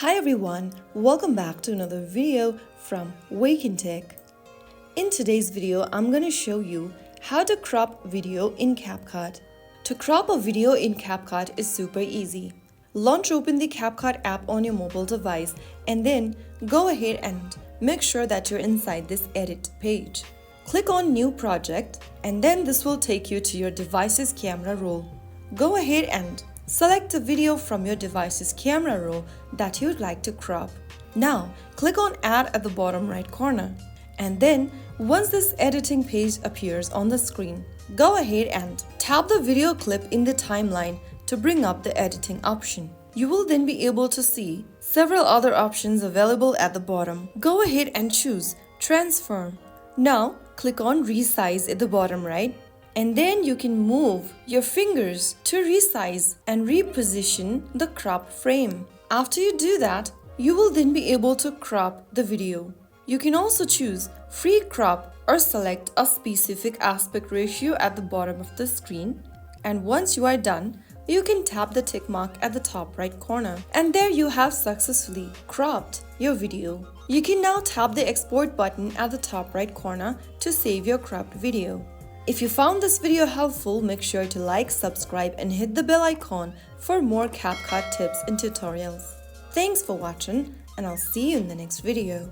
Hi everyone, welcome back to another video from Wake&Tech. In today's video, I'm going to show you how to crop video in CapCut. To crop a video in CapCut is super easy. Launch open the CapCut app on your mobile device and then go ahead and make sure that you're inside this edit page. Click on New Project and then this will take you to your device's camera roll. Go ahead and select a video from your device's camera roll that you'd like to crop. Now, click on Add at the bottom right corner. And then, once this editing page appears on the screen, go ahead and tap the video clip in the timeline to bring up the editing option. You will then be able to see several other options available at the bottom. Go ahead and choose Transform. Now, click on Resize at the bottom right. And then you can move your fingers to resize and reposition the crop frame. After you do that, you will then be able to crop the video. You can also choose Free Crop or select a specific aspect ratio at the bottom of the screen. And once you are done, you can tap the tick mark at the top right corner. And there you have successfully cropped your video. You can now tap the export button at the top right corner to save your cropped video. If you found this video helpful, make sure to like, subscribe and hit the bell icon for more CapCut tips and tutorials. Thanks for watching and I'll see you in the next video.